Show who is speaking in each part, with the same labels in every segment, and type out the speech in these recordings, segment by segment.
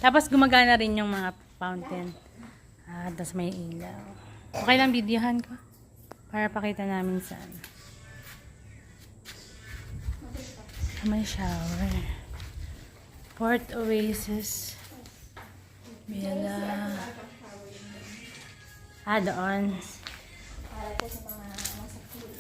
Speaker 1: Tapos gumagana rin yung mga fountain. Tapos may ilaw. Okay lang videohan ko. Para pakita namin saan. May shower. Port Oasis. Bella. Doon.
Speaker 2: Para po sa mga nasa pool.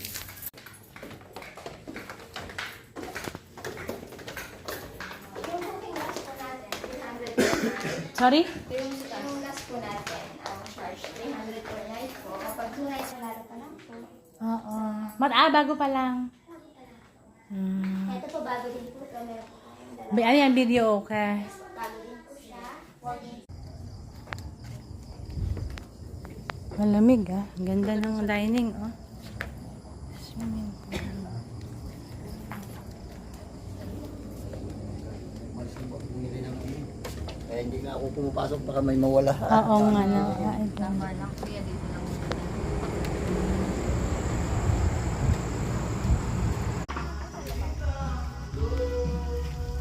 Speaker 2: Yung cooking gas po natin, 300
Speaker 1: Sorry?
Speaker 2: yung last po natin, ang charge, 300 per night po. Kapag 2 nights, malalo pa lang po.
Speaker 1: Oo. Bago pa lang.
Speaker 2: Ito po, bago din po. Pero meron po tayong dalawa.
Speaker 1: Ano yan, video okay.
Speaker 2: Bago din po siya. Walking.
Speaker 1: Malamig Ang ganda ng dining Swimming pool.
Speaker 3: Kaya hindi nga ako pumapasok, baka may mawala.
Speaker 1: Oo nga na.
Speaker 2: Tama lang po yan dito lang.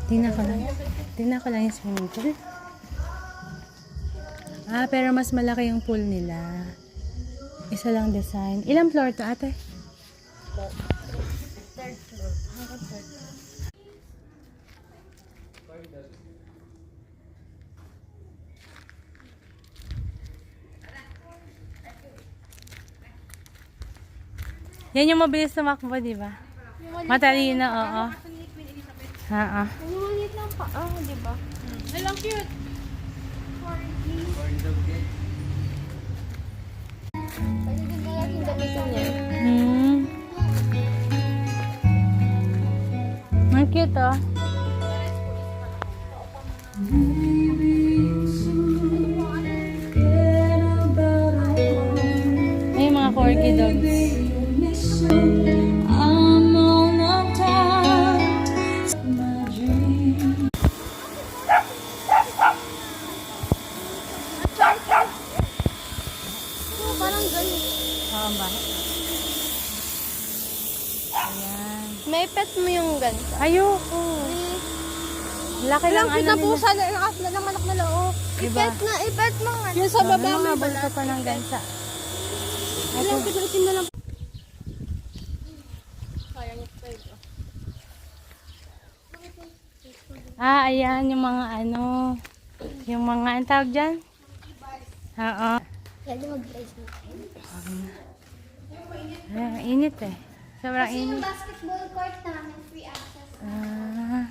Speaker 1: Tingnan ko lang yung swimming pool. Pero mas malaki yung pool nila. Isa lang design. Ilang floor to, ate?
Speaker 2: Third floor. Hanggang third floor.
Speaker 1: Yan yung mabilis tumakbo, di ba? Matalino, oo. Oo.
Speaker 2: Yung maliit lang pa. Di ba?
Speaker 1: Ilang cute.
Speaker 2: Pwede din na natin gamitin niya.
Speaker 1: Ang cute, Ay, mga corgi dogs.
Speaker 2: Parang ganun.
Speaker 1: Oo ba? Ayan.
Speaker 2: May pet mo yung ganito.
Speaker 1: Ayoko. Laki lang
Speaker 2: Ilang na
Speaker 1: nila.
Speaker 2: pusa na ng manok na loob.
Speaker 1: Diba?
Speaker 2: I-pet mo nga. Yung sa baba
Speaker 1: Mga
Speaker 2: may
Speaker 1: bulto pa ng gansa.
Speaker 2: Ilang pitulitin mo lang. Kaya niya pa ito.
Speaker 1: Ayan yung mga yung mga, ang tawag dyan? Oo.
Speaker 2: Pwede mag-place mo.
Speaker 1: Init Sobrang
Speaker 2: Kasi yung
Speaker 1: init.
Speaker 2: basketball court namin, free access.
Speaker 1: Ah.